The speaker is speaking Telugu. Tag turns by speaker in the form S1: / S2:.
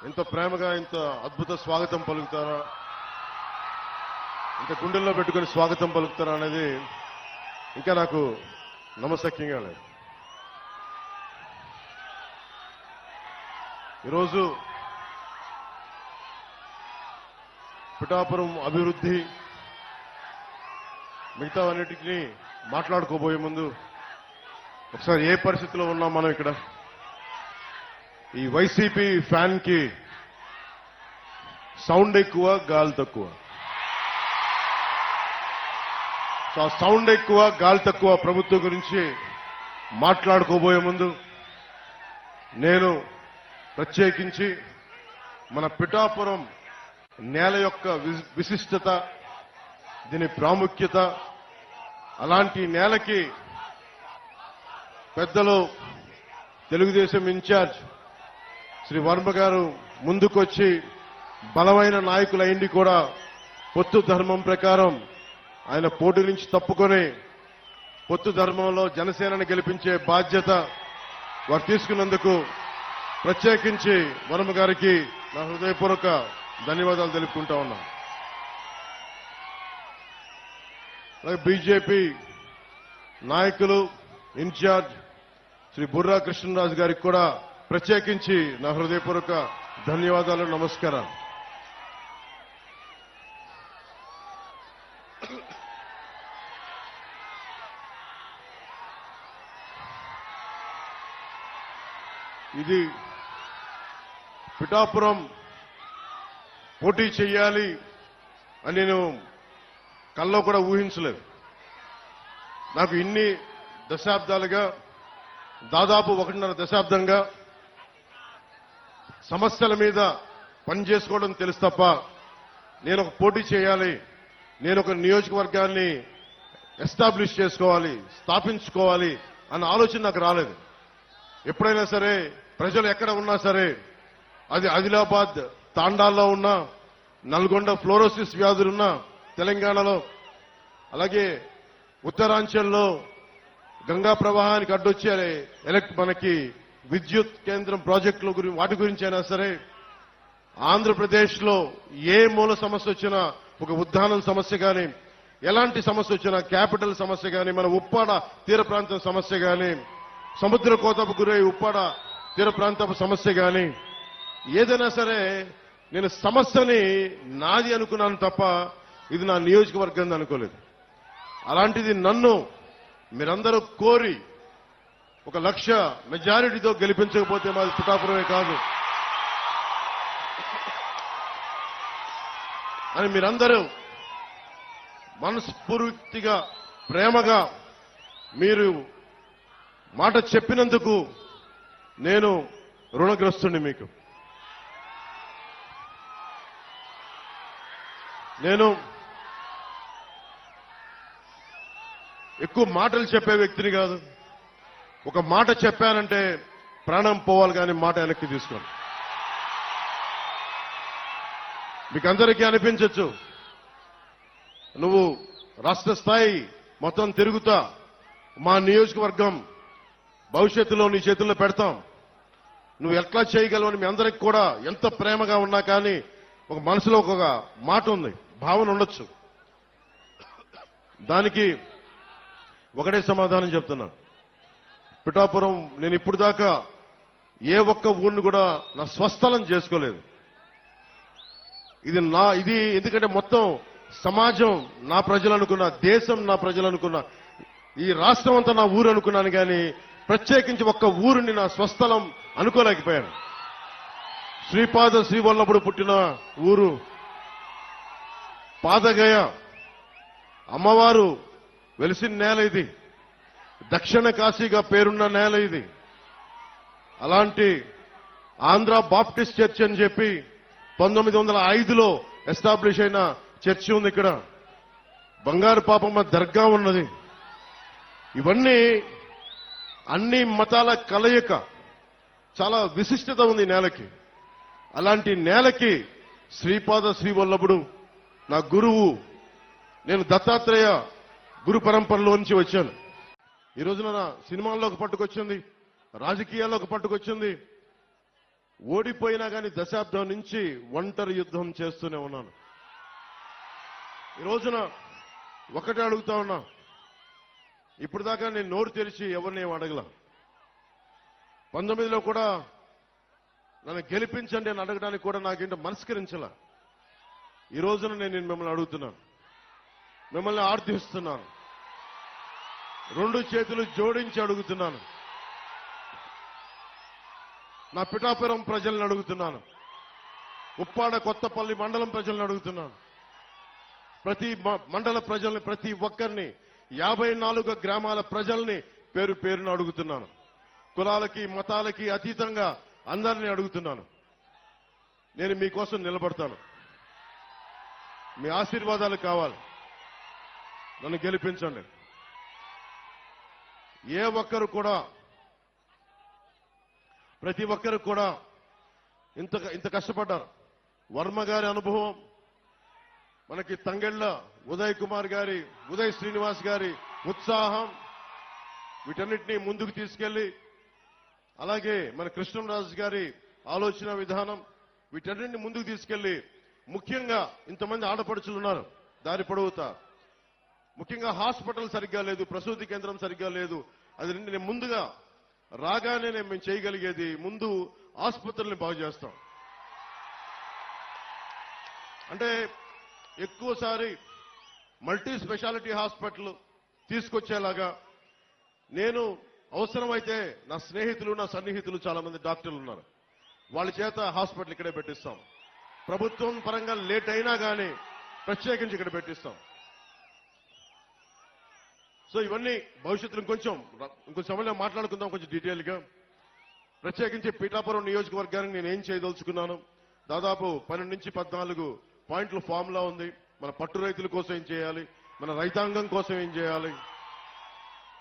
S1: ఇంత ప్రేమగా ఇంత అద్భుత స్వాగతం పలుకుతారా, ఇంత గుండెల్లో పెట్టుకుని స్వాగతం పలుకుతారా అనేది ఇంకా నాకు నమ్మశక్యంగా లేదు. ఈరోజు పిఠాపురం అభివృద్ధి మిగతావన్నిటిని మాట్లాడుకోబోయే ముందు ఒకసారి ఏ పరిస్థితిలో ఉన్నాం మనం ఇక్కడ. ఈ వైసీపీ ఫ్యాన్ కి సౌండ్ ఎక్కువ, గాలి తక్కువ. సో ఆ సౌండ్ ఎక్కువ, గాలి తక్కువ ప్రభుత్వం గురించి మాట్లాడుకోబోయే ముందు నేను ప్రత్యేకించి మన పిఠాపురం నేల యొక్క విశిష్టత, దీని ప్రాముఖ్యత, అలాంటి నేలకి పెద్దలు తెలుగుదేశం ఇన్ఛార్జ్ శ్రీ వర్మ గారు ముందుకొచ్చి బలమైన నాయకులైంది కూడా పొత్తు ధర్మం ప్రకారం ఆయన పోటీ నుంచి తప్పుకొని పొత్తు ధర్మంలో జనసేనని గెలిపించే బాధ్యత వారు తీసుకున్నందుకు ప్రత్యేకించి వర్మ గారికి నా హృదయపూర్వక ధన్యవాదాలు తెలుపుకుంటా ఉన్నాం. అలాగే బీజేపీ నాయకులు ఇన్ఛార్జ్ శ్రీ బుర్రా కృష్ణరాజు గారికి కూడా ప్రత్యేకించి నా హృదయపూర్వక ధన్యవాదాలు, నమస్కారం. ఇది పిఠాపురం పోటీ చేయాలి అని నేను కల్లో కూడా ఊహించలేదు. నాకు ఇన్ని దశాబ్దాలుగా, దాదాపు 1.5 దశాబ్దంగా సమస్యల మీద పనిచేసుకోవడం తెలుసు తప్ప నేను ఒక పోటీ చేయాలి, నేను ఒక నియోజకవర్గాన్ని ఎస్టాబ్లిష్ చేసుకోవాలి, స్థాపించుకోవాలి అన్న ఆలోచన నాకు రాలేదు. ఎప్పుడైనా సరే ప్రజలు ఎక్కడ ఉన్నా సరే, అది ఆదిలాబాద్ తాండాల్లో ఉన్నా, నల్గొండ ఫ్లోరోసిస్ వ్యాధులున్నా తెలంగాణలో, అలాగే ఉత్తరాంచల్లో గంగా ప్రవాహానికి అడ్డొచ్చే మనకి విద్యుత్ కేంద్రం ప్రాజెక్టుల గురించి, వాటి గురించి అయినా సరే, ఆంధ్రప్రదేశ్ లో ఏ మూల సమస్య వచ్చినా, ఒక ఉద్దానం సమస్య కానీ, ఎలాంటి సమస్య వచ్చినా, క్యాపిటల్ సమస్య కానీ, మన ఉప్పాడ తీర ప్రాంతం సమస్య కానీ, సముద్ర కోతకు గురై ఉప్పాడ తీర ప్రాంతపు సమస్య కానీ, ఏదైనా సరే నేను సమస్యని నాది అనుకున్నాను తప్ప ఇది నా నియోజకవర్గం అనుకోలేదు. అలాంటిది నన్ను మీరందరూ కోరి 1,00,000 మెజారిటీతో గెలిపించకపోతే మాది పిఠాపురమే కాదు అని మీరందరూ మనస్ఫూర్తిగా, ప్రేమగా మీరు మాట చెప్పినందుకు నేను రుణగ్రస్తుని. మీకు నేను ఎక్కువ మాటలు చెప్పే వ్యక్తిని కాదు. ఒక మాట చెప్పానంటే ప్రాణం పోవాలి, కానీ మాట వెనక్కి తీసుకోను. మీకు అందరికీ అనిపించవచ్చు, నువ్వు రాష్ట్ర స్థాయి మొత్తం తిరుగుతా, మా నియోజకవర్గం భవిష్యత్తులో నీ చేతుల్లో పెడతాం, నువ్వు ఎట్లా చేయగలవని మీ అందరికి కూడా ఎంత ప్రేమగా ఉన్నా కానీ ఒక మనసులో ఒక మాట ఉంది, భావన ఉండొచ్చు. దానికి ఒకటే సమాధానం చెప్తున్నా. పిఠాపురం నేను ఇప్పుడు దాకా ఏ ఒక్క ఊరిని కూడా నా స్వస్థలం చేసుకోలేదు. ఇది ఎందుకంటే మొత్తం సమాజం నా ప్రజలు అనుకున్నా, దేశం నా ప్రజలు అనుకున్నా, ఈ రాష్ట్రం అంతా నా ఊరు అనుకున్నాను, కానీ ప్రత్యేకించి ఒక్క ఊరిని నా స్వస్థలం అనుకోలేకపోయాను. శ్రీపాద శ్రీవల్లభుడు పుట్టిన ఊరు పాదగయ, అమ్మవారు వెలిసిన నేల ఇది, దక్షిణ కాశీగా పేరున్న నేల ఇది. అలాంటి ఆంధ్ర బాప్టిస్ట్ చర్చ్ అని చెప్పి 1905లో ఎస్టాబ్లిష్ అయిన చర్చి ఉంది ఇక్కడ. బంగారు పాపమ్మ దర్గా ఉన్నది. ఇవన్నీ అన్ని మతాల కలయిక, చాలా విశిష్టత ఉంది నేలకి. అలాంటి నేలకి శ్రీపాద శ్రీవల్లభుడు నా గురువు. నేను దత్తాత్రేయ గురు పరంపరలో నుంచి వచ్చాను. ఈ రోజున నా సినిమాల్లోకి పట్టుకొచ్చింది, రాజకీయాల్లోకి పట్టుకొచ్చింది ఓడిపోయినా కానీ దశాబ్దం నుంచి ఒంటరి యుద్ధం చేస్తూనే ఉన్నాను. ఈ రోజున ఒకటే అడుగుతా ఉన్నా, ఇప్పుడు దాకా నేను నోరు తెరిచి ఎవరిని ఏం అడగల. 19లో కూడా నన్ను గెలిపించండి అని అడగడానికి కూడా నాకేంటో మనస్కరించలా. ఈ రోజున నేను మిమ్మల్ని అడుగుతున్నాను, మిమ్మల్ని ఆర్థిస్తున్నాను, 2 చేతులు జోడించి అడుగుతున్నాను. నా పిఠాపురం ప్రజలను అడుగుతున్నాను, ఉప్పాడ కొత్తపల్లి మండలం ప్రజలను అడుగుతున్నాను, ప్రతి మండల ప్రజల్ని, ప్రతి ఒక్కరిని, 54 గ్రామాల ప్రజల్ని పేరు పేరును అడుగుతున్నాను. కులాలకి మతాలకి అతీతంగా అందరినీ అడుగుతున్నాను. నేను మీకోసం నిలబడతాను. మీ ఆశీర్వాదాలు కావాలి. నన్ను గెలిపించండి. ఏ ఒక్కరు కూడా, ప్రతి ఒక్కరు కూడా ఇంత కష్టపడ్డారు. వర్మ గారి అనుభవం, మనకి తంగెళ్ల ఉదయ్ కుమార్ గారి, ఉదయ్ శ్రీనివాస్ గారి ఉత్సాహం, వీటన్నిటినీ ముందుకు తీసుకెళ్లి, అలాగే మన కృష్ణరాజు గారి ఆలోచన విధానం, వీటన్నిటిని ముందుకు తీసుకెళ్లి, ముఖ్యంగా ఇంతమంది ఆడపడుచులు ఉన్నారు దారి పొడవుతా, ముఖ్యంగా హాస్పిటల్ సరిగ్గా లేదు, ప్రసూతి కేంద్రం సరిగ్గా లేదు. అది నేను ముందుగా రాగానే మేము చేయగలిగేది ముందు ఆసుపత్రుల్ని బాగు చేస్తాం. అంటే ఎక్కువసారి మల్టీ స్పెషాలిటీ హాస్పిటల్ తీసుకొచ్చేలాగా నేను అవసరమైతే నా స్నేహితులు, నా సన్నిహితులు చాలా మంది డాక్టర్లు ఉన్నారు, వాళ్ళ చేత హాస్పిటల్ ఇక్కడే పెట్టిస్తాం. ప్రభుత్వం పరంగా లేట్ అయినా కానీ ప్రత్యేకించి ఇక్కడ పెట్టిస్తాం. సో ఇవన్నీ భవిష్యత్తులో ఇంకొంచెం సమయంలో మాట్లాడుకుందాం కొంచెం డీటెయిల్ గా. ప్రత్యేకించి పీఠాపురం నియోజకవర్గానికి నేను ఏం చేయదలుచుకున్నాను, దాదాపు 12 నుంచి 14 పాయింట్ల ఫార్ములా ఉంది. మన పట్టు రైతుల కోసం ఏం చేయాలి, మన రైతాంగం కోసం ఏం చేయాలి,